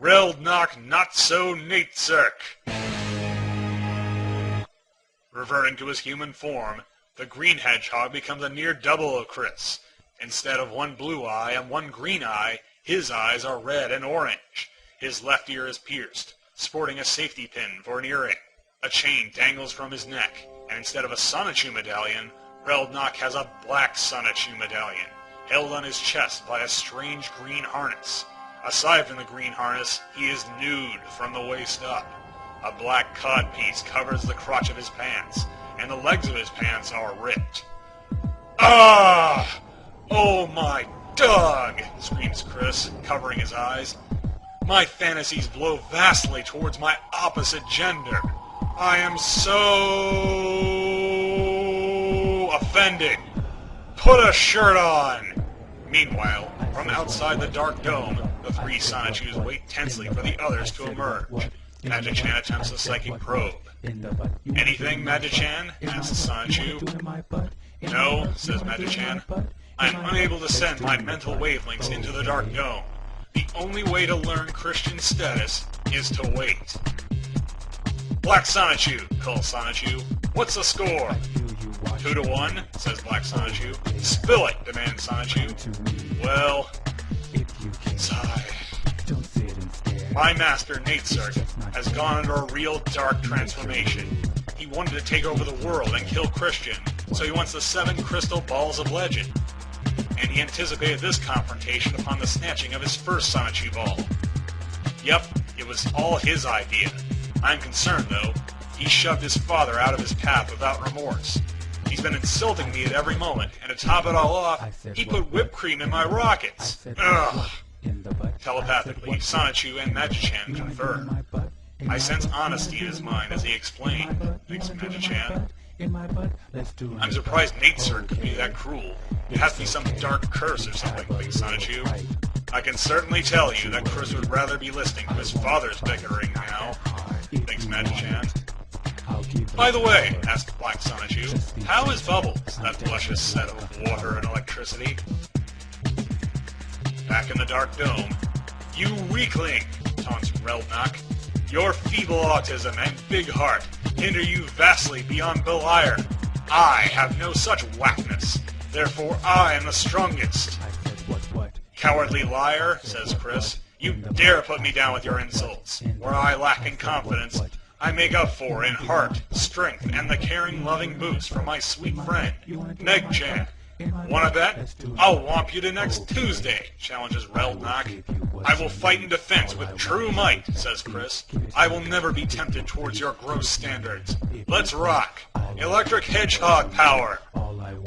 Reldnock not so Nateserk! Reverting to his human form, the green hedgehog becomes a near double of Chris. Instead of one blue eye and one green eye, his eyes are red and orange. His left ear is pierced, sporting a safety pin for an earring. A chain dangles from his neck, and instead of a Sonichu medallion, Reldnock has a black Sonichu medallion, held on his chest by a strange green harness. Aside from the green harness, he is nude from the waist up. A black codpiece covers the crotch of his pants, and the legs of his pants are ripped. Ah! Oh my dog! Screams Chris, covering his eyes. My fantasies blow vastly towards my opposite gender. I am so offended. Put a shirt on! Meanwhile, from outside the dark dome, the three Sonichus wait tensely for the others to emerge. Magichan attempts a psychic probe. Anything, Magichan? asks Sonichu. No, says Magichan. I am unable to send my mental wavelengths into the dark dome. The only way to learn Christian status is to wait. Black Sonichu, calls Sonichu. What's the score? 2-1, says Black Sonichu. Spill it, demands Sonichu. Well, sigh. My master, Nateserk, has gone under a real dark transformation. He wanted to take over the world and kill Christian, so he wants the 7 crystal balls of legend. And he anticipated this confrontation upon the snatching of his first Sonichu ball. Yep, it was all his idea. I'm concerned, though. He shoved his father out of his path without remorse. He's been insulting me at every moment, and to top it all off, he put whipped cream in my rockets. Ugh! Telepathically, Sonichu and Magichan confer. I sense honesty in his mind as he explained, thinks Magichan. I'm surprised Nateserk could be that cruel. It has to be some dark curse or something, thinks Sonichu. I can certainly tell you that Chris would rather be listening to his father's bickering now, thinks Magichan. By the way, asked Black Sonichu, how is Bubbles, that luscious set of water and electricity? Back in the dark dome, you weakling, taunts Reldnock. Your feeble autism and big heart hinder you vastly beyond Beliar. I have no such whackness, therefore I am the strongest. Cowardly liar, says Chris, you dare put me down with your insults. Where I lack in confidence, I make up for in heart, strength, and the caring, loving boost from my sweet friend, Meg-chan. Wanna bet? I'll whomp you to next Tuesday, challenges Reldnock. I will fight in defense with true might, says Chris. I will never be tempted towards your gross standards. Let's rock. Electric hedgehog power.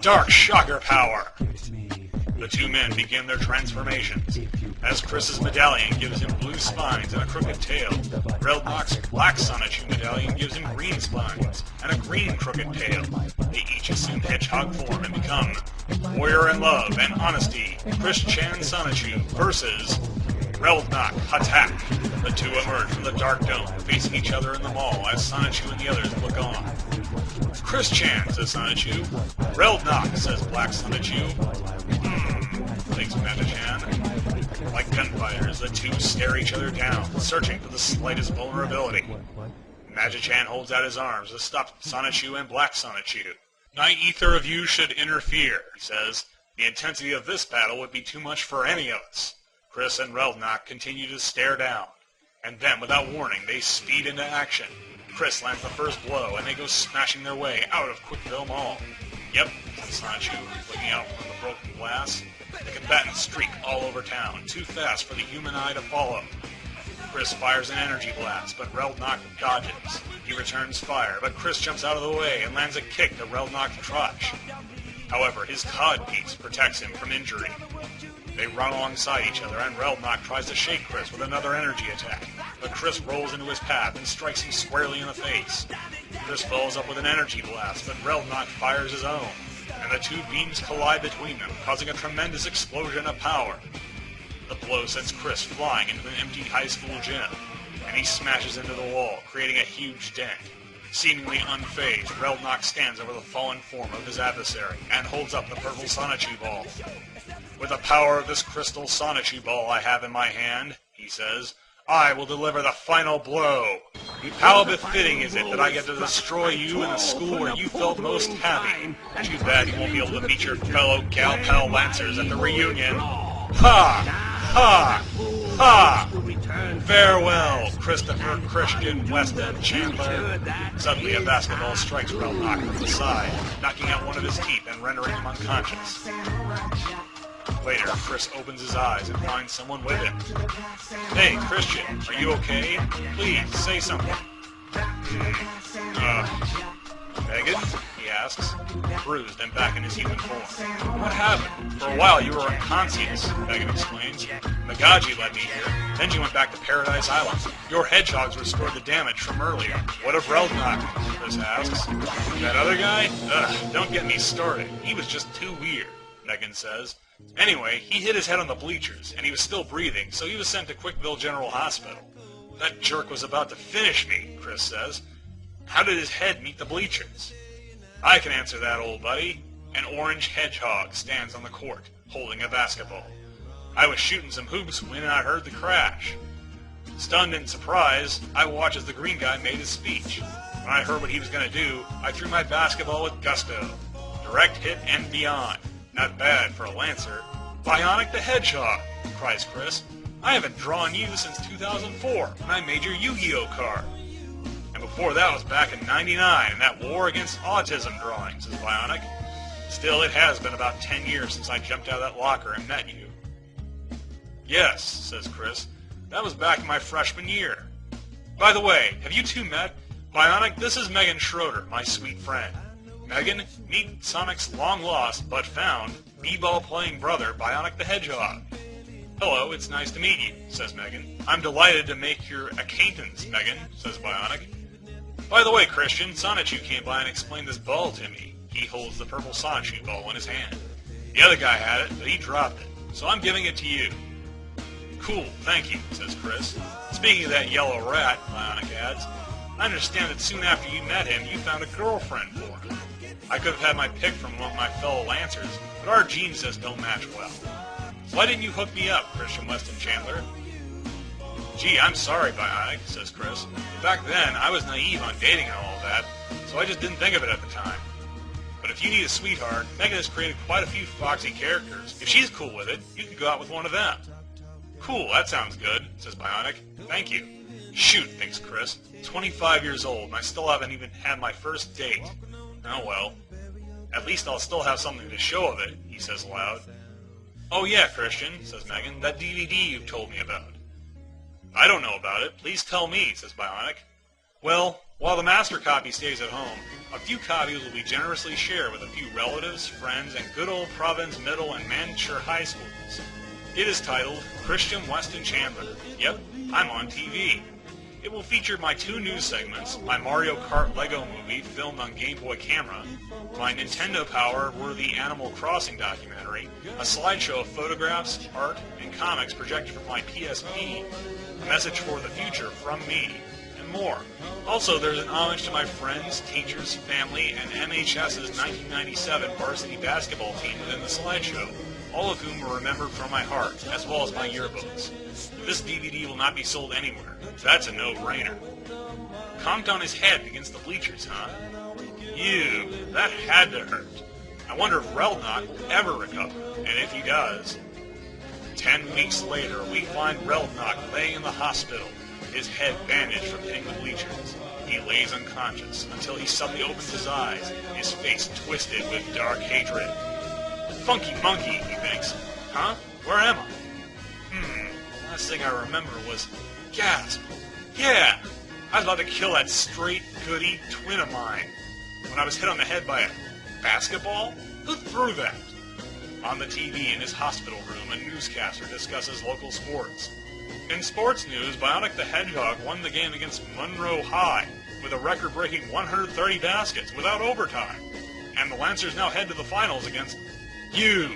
Dark shocker power. The two men begin their transformations. As Chris's medallion gives him blue spines and a crooked tail, Reldnock's black Sonichu medallion gives him green spines and a green crooked tail. They each assume hedgehog form and become Warrior in Love and Honesty, Chris-chan Sonichu versus Reldnock Attack. The two emerge from the dark dome, facing each other in the mall as Sonichu and the others look on. Chris-chan, says Sonichu. Reldnock, says Black Sonichu. Thinks Magichan. Like gunfighters, the two stare each other down, searching for the slightest vulnerability. Magichan holds out his arms to stop Sonichu and Black Sonichu. Neither of you should interfere, he says. The intensity of this battle would be too much for any of us. Chris and Reldnock continue to stare down, and then, without warning, they speed into action. Chris lands the first blow, and they go smashing their way out of Quickville Mall. Yep, says Sonichu, looking out from the broken glass. The combatants streak all over town, too fast for the human eye to follow. Chris fires an energy blast, but Reldnock dodges. He returns fire, but Chris jumps out of the way and lands a kick to Reldnock's crotch. However, his codpiece protects him from injury. They run alongside each other, and Reldnock tries to shake Chris with another energy attack, but Chris rolls into his path and strikes him squarely in the face. Chris follows up with an energy blast, but Reldnock fires his own, and the two beams collide between them, causing a tremendous explosion of power. The blow sends Chris flying into an empty high school gym, and he smashes into the wall, creating a huge dent. Seemingly unfazed, Reldnock stands over the fallen form of his adversary and holds up the purple Sonichu ball. With the power of this crystal Sonichu ball I have in my hand, he says, I will deliver the final blow. How befitting is it that I get to destroy you in the school where you felt most happy? Too bad you won't be able to meet your fellow gal pal Lancers at the reunion. Ha! Ha! Ha! Farewell, Christopher Christian Weston Chandler. Suddenly a basketball strikes Relnock from the side, knocking out one of his teeth and rendering him unconscious. Later, Chris opens his eyes and finds someone with him. Hey, Christian, are you okay? Please, say something. Megan? He asks, bruised and back in his human form. What happened? For a while you were unconscious, Megan explains. Magaji led me here. Then you went back to Paradise Island. Your hedgehogs restored the damage from earlier. What of Relnock? Chris asks. That other guy? Ugh, don't get me started. He was just too weird, Megan says. Anyway, he hit his head on the bleachers, and he was still breathing, so he was sent to Quickville General Hospital. That jerk was about to finish me, Chris says. How did his head meet the bleachers? I can answer that, old buddy. An orange hedgehog stands on the court, holding a basketball. I was shooting some hoops when I heard the crash. Stunned and surprised, I watched as the green guy made his speech. When I heard what he was going to do, I threw my basketball with gusto. Direct hit and beyond. Not bad for a Lancer. Bionic the Hedgehog, cries Chris. I haven't drawn you since 2004, when I made your Yu-Gi-Oh card. And before that was back in '99, in that War Against Autism drawing, says Bionic. Still, it has been about 10 years since I jumped out of that locker and met you. Yes, says Chris. That was back in my freshman year. By the way, have you two met? Bionic, this is Megan Schroeder, my sweet friend. Megan, meet Sonic's long-lost, but found, b-ball playing brother, Bionic the Hedgehog. Hello, it's nice to meet you, says Megan. I'm delighted to make your acquaintance, Megan, says Bionic. By the way, Christian, Sonichu came by and explained this ball to me. He holds the purple Sonichu ball in his hand. The other guy had it, but he dropped it, so I'm giving it to you. Cool, thank you, says Chris. Speaking of that yellow rat, Bionic adds, I understand that soon after you met him, you found a girlfriend for him. I could have had my pick from among my fellow Lancers, but our genes just don't match well. Why didn't you hook me up, Christian Weston Chandler? Gee, I'm sorry, Bionic, says Chris. Back then, I was naive on dating and all that, so I just didn't think of it at the time. But if you need a sweetheart, Megan has created quite a few foxy characters. If she's cool with it, you could go out with one of them. Cool, that sounds good, says Bionic. Thank you. Shoot, thinks Chris. 25 years old, and I still haven't even had my first date. Oh well. At least I'll still have something to show of it, he says aloud. Oh yeah, Christian, says Megan, that DVD you've told me about. I don't know about it. Please tell me, says Bionic. Well, while the master copy stays at home, a few copies will be generously shared with a few relatives, friends, and good old Providence Middle and Manchester High Schools. It is titled Christian Weston Chandler. Yep, I'm on TV. It will feature my 2 news segments, my Mario Kart Lego movie filmed on Game Boy camera, my Nintendo Power-worthy Animal Crossing documentary, a slideshow of photographs, art, and comics projected from my PSP, a message for the future from me, and more. Also, there's an homage to my friends, teachers, family, and MHS's 1997 varsity basketball team within the slideshow, all of whom were remembered from my heart, as well as my yearbooks. This DVD will not be sold anywhere. That's a no-brainer. Conked on his head against the bleachers, huh? Ew, that had to hurt. I wonder if Relnock will ever recover, and if he does. 10 weeks later, we find Relnock laying in the hospital, his head bandaged from hitting the bleachers. He lays unconscious until he suddenly opens his eyes, his face twisted with dark hatred. Funky monkey, he thinks. Huh? Where am I? Last thing I remember was, gasp. Yeah! I was about to kill that straight, goody twin of mine. When I was hit on the head by a basketball? Who threw that? On the TV in his hospital room, a newscaster discusses local sports. In sports news, Bionic the Hedgehog won the game against Monroe High with a record-breaking 130 baskets without overtime. And the Lancers now head to the finals against you,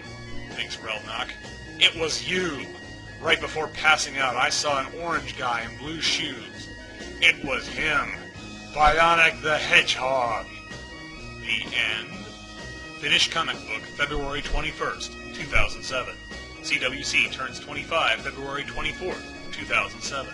thinks Relnock. It was you. Right before passing out, I saw an orange guy in blue shoes. It was him. Bionic the Hedgehog. The end. Finished comic book, February 21st, 2007. CWC turns 25, February 24th, 2007.